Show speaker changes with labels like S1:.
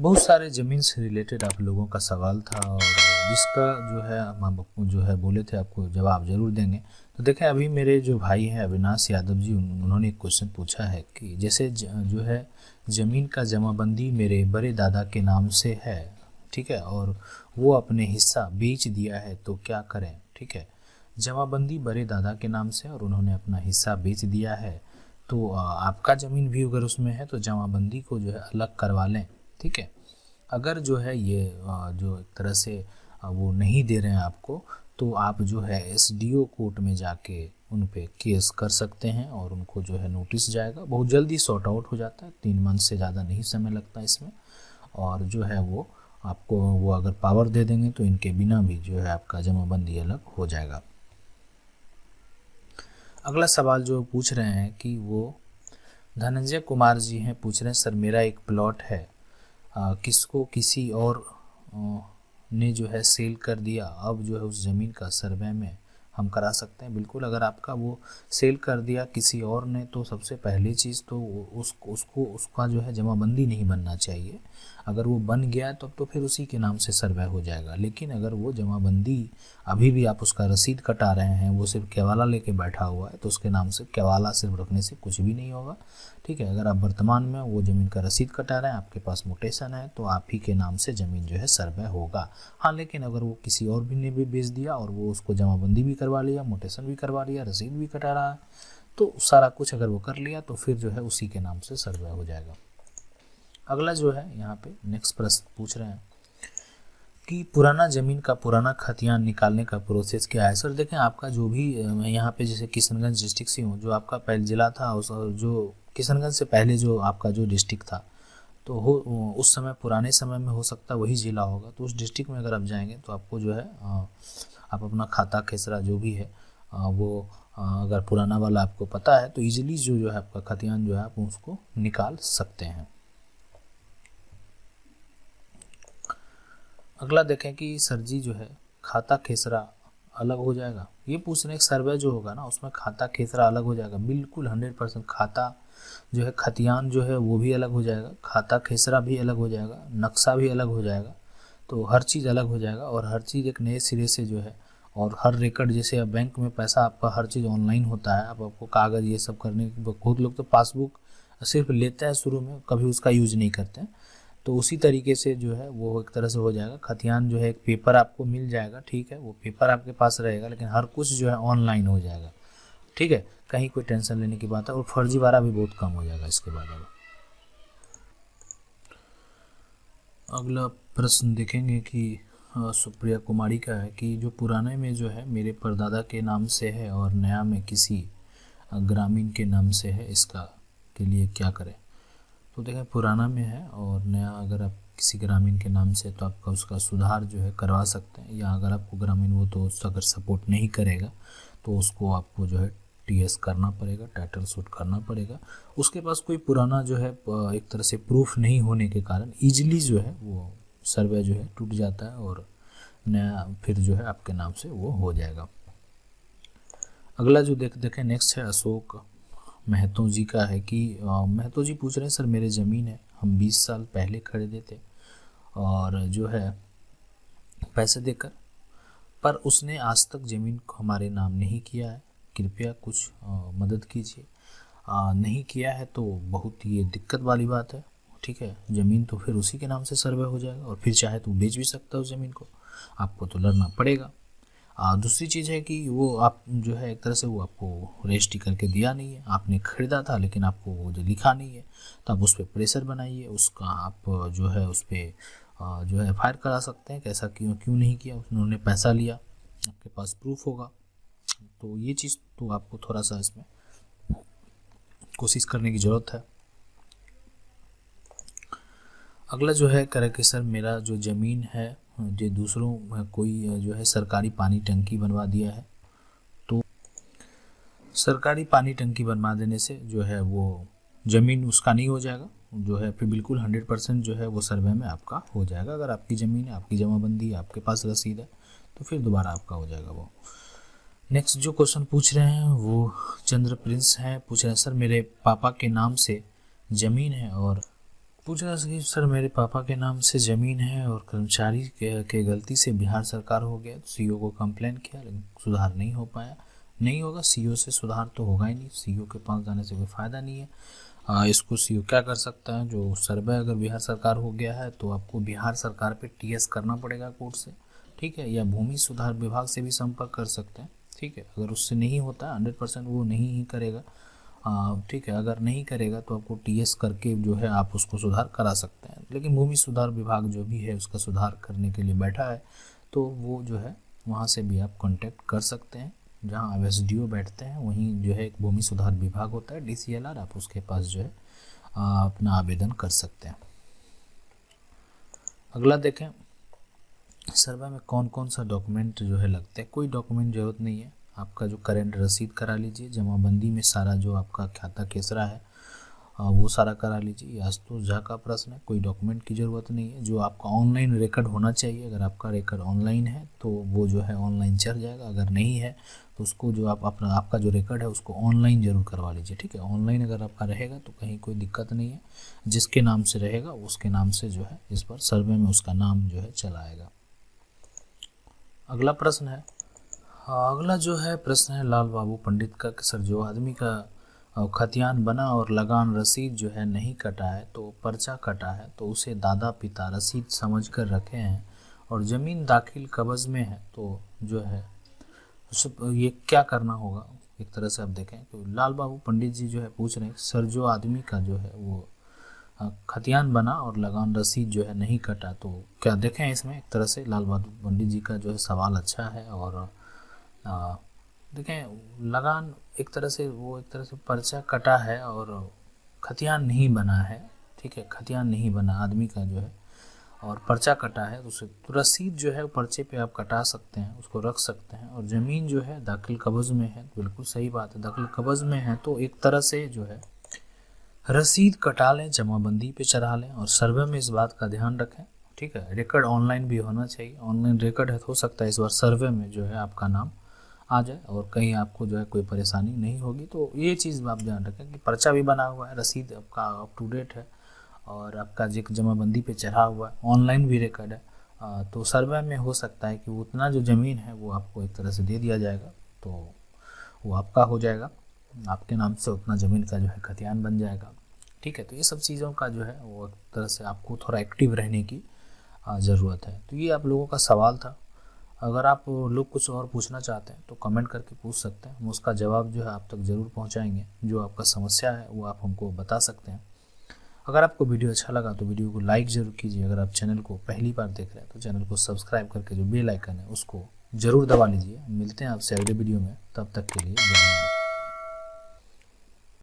S1: बहुत सारे ज़मीन से रिलेटेड आप लोगों का सवाल था और जिसका जो है हम आपको जो है बोले थे आपको जवाब ज़रूर देंगे। तो देखें, अभी मेरे जो भाई हैं अविनाश यादव जी, उन्होंने एक क्वेश्चन पूछा है कि जैसे जो है ज़मीन का जमाबंदी मेरे बड़े दादा के नाम से है, ठीक है, और वो अपने हिस्सा बेच दिया है तो क्या करें। ठीक है, जमाबंदी बड़े दादा के नाम से और उन्होंने अपना हिस्सा बेच दिया है, तो आपका ज़मीन भी अगर उसमें है तो जमाबंदी को जो है अलग करवा लें। ठीक है, अगर जो है ये जो एक तरह से वो नहीं दे रहे हैं आपको, तो आप जो है एसडीओ कोर्ट में जाके उन पे केस कर सकते हैं और उनको जो है नोटिस जाएगा। बहुत जल्दी सॉर्ट आउट हो जाता है, 3 मंथ से ज़्यादा नहीं समय लगता इसमें। और जो है वो आपको वो अगर पावर दे देंगे तो इनके बिना भी जो है आपका जमाबंदी अलग हो जाएगा। अगला सवाल जो पूछ रहे हैं कि वो धनंजय कुमार जी हैं, पूछ रहे हैं सर मेरा एक प्लॉट है, किसको किसी और ने जो है सेल कर दिया, अब जो है उस ज़मीन का सर्वे में हम करा सकते हैं। बिल्कुल, अगर आपका वो सेल कर दिया किसी और ने तो सबसे पहली चीज़ तो उसका जो है जमाबंदी नहीं बनना चाहिए। अगर वो बन गया तो फिर उसी के नाम से सर्वे हो जाएगा। लेकिन अगर वो जमाबंदी अभी भी आप उसका रसीद कटा रहे हैं, वो सिर्फ केवाला लेके बैठा हुआ है, तो उसके नाम से केवाला सिर्फ रखने से कुछ भी नहीं होगा। ठीक है, अगर आप वर्तमान में वो ज़मीन का रसीद कटा रहे हैं, आपके पास मोटेशन है, तो आप ही के नाम से ज़मीन जो है सर्वे होगा। हाँ, लेकिन अगर वो किसी और भी ने भी बेच दिया और वो उसको जमाबंदी भी करवा लिया, मोटेशन भी करवा लिया, रसीद भी कटा रहा है, तो सारा कुछ अगर वो कर लिया तो फिर जो है उसी के नाम से सर्वे हो जाएगा। अगला जो है यहाँ पे नेक्स्ट प्रश्न पूछ रहे हैं कि पुराना ज़मीन का पुराना खतियान निकालने का प्रोसेस क्या है। सर देखें, आपका जो भी मैं यहाँ पे जैसे किशनगंज डिस्ट्रिक्ट से हूँ, जो आपका पहले ज़िला था जो किशनगंज से पहले जो आपका जो डिस्ट्रिक्ट था, तो उस समय पुराने समय में हो सकता है वही ज़िला होगा। तो उस डिस्ट्रिक्ट में अगर आप जाएंगे तो आपको जो है आप अपना खाता खेसरा जो भी है वो अगर पुराना वाला आपको पता है तो ईजिली जो है आपका खतियान जो है आप उसको निकाल सकते हैं। अगला देखें कि सर जी जो है खाता खेसरा अलग हो जाएगा, ये पूछ रहे हैं। सर्वे जो होगा ना उसमें खाता खेसरा अलग हो जाएगा, बिल्कुल 100%। खाता जो है खतियान जो है वो भी अलग हो जाएगा, खाता खेसरा भी अलग हो जाएगा, नक्शा भी अलग हो जाएगा, तो हर चीज़ अलग हो जाएगा। और हर चीज़ एक नए सिरे से जो है, और हर रिकॉर्ड जैसे अब बैंक में पैसा आपका हर चीज़ ऑनलाइन होता है, अब आपको कागज़ ये सब करने की, बहुत लोग तो पासबुक सिर्फ लेते हैं शुरू में, कभी उसका यूज नहीं करते हैं, तो उसी तरीके से जो है वो एक तरह से हो जाएगा। खतियान जो है एक पेपर आपको मिल जाएगा, ठीक है, वो पेपर आपके पास रहेगा, लेकिन हर कुछ जो है ऑनलाइन हो जाएगा। ठीक है, कहीं कोई टेंशन लेने की बात है, और फर्जीवाड़ा भी बहुत कम हो जाएगा इसके बाद। अगला प्रश्न देखेंगे कि सुप्रिया कुमारी का है कि जो पुराने में जो है मेरे परदादा के नाम से है और नया में किसी ग्रामीण के नाम से है, इसका के लिए क्या करें। तो देखें, पुराना में है और नया अगर आप किसी ग्रामीण के नाम से, तो आपका उसका सुधार जो है करवा सकते हैं, या अगर आपको ग्रामीण वो तो अगर सपोर्ट नहीं करेगा तो उसको आपको जो है टीएस करना पड़ेगा, टाइटल शूट करना पड़ेगा। उसके पास कोई पुराना जो है एक तरह से प्रूफ नहीं होने के कारण ईजिली जो है वो सर्वे जो है टूट जाता है और नया फिर जो है आपके नाम से वो हो जाएगा। अगला जो देखें नेक्स्ट है अशोक महतो जी का है कि महतो जी पूछ रहे हैं सर मेरे ज़मीन है, हम 20 साल पहले खरीदे थे और जो है पैसे देकर, पर उसने आज तक ज़मीन को हमारे नाम नहीं किया है, कृपया कुछ मदद कीजिए। नहीं किया है तो बहुत ये दिक्कत वाली बात है। ठीक है, ज़मीन तो फिर उसी के नाम से सर्वे हो जाएगा और फिर चाहे तो बेच भी सकता है उस ज़मीन को, आपको तो लड़ना पड़ेगा। दूसरी चीज़ है कि वो आप जो है एक तरह से वो आपको रजिस्ट्री करके दिया नहीं है, आपने खरीदा था लेकिन आपको वो जो लिखा नहीं है, तो आप उस पर प्रेशर बनाइए, उसका आप जो है उस पर जो है एफआईआर करा सकते हैं कि ऐसा क्यों नहीं किया, उन्होंने पैसा लिया, आपके पास प्रूफ होगा। तो ये चीज़ तो आपको थोड़ा सा इसमें कोशिश करने की ज़रूरत है। अगला जो है कह रहे कि सर मेरा जो ज़मीन है जो दूसरों कोई जो है सरकारी पानी टंकी बनवा दिया है, तो सरकारी पानी टंकी बनवा देने से जो है वो ज़मीन उसका नहीं हो जाएगा, जो है फिर बिल्कुल 100% जो है वो सर्वे में आपका हो जाएगा। अगर आपकी ज़मीन है, आपकी जमाबंदी है, आपके पास रसीद है, तो फिर दोबारा आपका हो जाएगा वो। नेक्स्ट जो क्वेश्चन पूछ रहे हैं वो चंद्र प्रिंस हैं, पूछ रहे हैं सर मेरे पापा के नाम से ज़मीन है और पूछ रहा था कि सर मेरे पापा के नाम से ज़मीन है और कर्मचारी के गलती से बिहार सरकार हो गया, तो सीईओ को कंप्लेन किया लेकिन सुधार नहीं हो पाया। नहीं होगा, सीईओ से सुधार तो होगा ही नहीं, सीईओ के पास जाने से कोई फ़ायदा नहीं है। इसको सीईओ क्या कर सकता है, जो सर्वे अगर बिहार सरकार हो गया है तो आपको बिहार सरकार पे टीएस करना पड़ेगा कोर्ट से, ठीक है, या भूमि सुधार विभाग से भी संपर्क कर सकते हैं, ठीक है। अगर उससे नहीं होता 100% वो नहीं ही करेगा, ठीक है, अगर नहीं करेगा तो आपको टीएस करके जो है आप उसको सुधार करा सकते हैं। लेकिन भूमि सुधार विभाग जो भी है उसका सुधार करने के लिए बैठा है, तो वो जो है वहाँ से भी आप कांटेक्ट कर सकते हैं। जहाँ एसडीओ बैठते हैं वहीं जो है एक भूमि सुधार विभाग होता है, डीसीएलआर, आप उसके पास जो है अपना आवेदन कर सकते हैं। अगला देखें, सर्वे में कौन कौन सा डॉक्यूमेंट जो है लगते हैं। कोई डॉक्यूमेंट ज़रूरत नहीं है, आपका जो करेंट रसीद करा लीजिए, जमाबंदी में सारा जो आपका खाता केसरा है वो सारा करा लीजिए। आशुतोष झा का प्रश्न है, कोई डॉक्यूमेंट की ज़रूरत नहीं है। जो आपका ऑनलाइन रिकॉर्ड होना चाहिए, अगर आपका रिकॉर्ड ऑनलाइन है तो वो जो है ऑनलाइन चल जाएगा, अगर नहीं है तो उसको जो आप अपना आपका जो रिकॉर्ड है उसको ऑनलाइन ज़रूर करवा लीजिए, ठीक है। ऑनलाइन अगर आपका रहेगा तो कहीं कोई दिक्कत नहीं है, जिसके नाम से रहेगा उसके नाम से जो है इस पर सर्वे में उसका नाम जो है चला आएगा। अगला प्रश्न है, अगला जो है प्रश्न है लाल बाबू पंडित का कि सर जो आदमी का खतियान बना और लगान रसीद जो है नहीं कटा है, तो पर्चा कटा है, तो उसे दादा पिता रसीद समझकर रखे हैं और ज़मीन दाखिल कब्ज़ में है, तो जो है ये क्या करना होगा। एक तरह से आप देखें तो लाल बाबू पंडित जी जो है पूछ रहे हैं सर जो आदमी का जो है वो खतियान बना और लगान रसीद जो है नहीं कटा, तो क्या देखें इसमें। एक तरह से लाल बाबू पंडित जी का जो है सवाल अच्छा है, और देखें लगान एक तरह से वो एक तरह से पर्चा कटा है और खतियान नहीं बना है, ठीक है, खतियान नहीं बना आदमी का जो है और पर्चा कटा है, तो रसीद जो है पर्चे पे आप कटा सकते हैं, उसको रख सकते हैं। और ज़मीन जो है दाखिल कब्ज़ में है, बिल्कुल सही बात है, दाखिल कब्ज़ में है तो एक तरह से जो है रसीद कटा लें, जमाबंदी पे चढ़ा लें और सर्वे में इस बात का ध्यान रखें, ठीक है। रिकॉर्ड ऑनलाइन भी होना चाहिए, ऑनलाइन रिकॉर्ड है तो हो सकता है इस बार सर्वे में जो है आपका नाम आ जाए और कहीं आपको जो है कोई परेशानी नहीं होगी। तो ये चीज़ आप ध्यान रखें कि पर्चा भी बना हुआ है, रसीद आपका अप टू डेट है और आपका जमाबंदी पे चढ़ा हुआ है, ऑनलाइन भी रिकॉर्ड है, तो सर्वे में हो सकता है कि उतना जो ज़मीन है वो आपको एक तरह से दे दिया जाएगा, तो वो आपका हो जाएगा, आपके नाम से उतना ज़मीन का जो है खतियान बन जाएगा, ठीक है। तो ये सब चीज़ों का जो है वो एक तरह से आपको थोड़ा एक्टिव रहने की ज़रूरत है। तो ये आप लोगों का सवाल था। अगर आप लोग कुछ और पूछना चाहते हैं तो कमेंट करके पूछ सकते हैं, हम उसका जवाब जो है आप तक ज़रूर पहुंचाएंगे। जो आपका समस्या है वो आप हमको बता सकते हैं। अगर आपको वीडियो अच्छा लगा तो वीडियो को लाइक ज़रूर कीजिए। अगर आप चैनल को पहली बार देख रहे हैं तो चैनल को सब्सक्राइब करके जो बेल आइकन है उसको ज़रूर दबा लीजिए। मिलते हैं आपसे अगले वीडियो में, तब तक के लिए जय हिंद।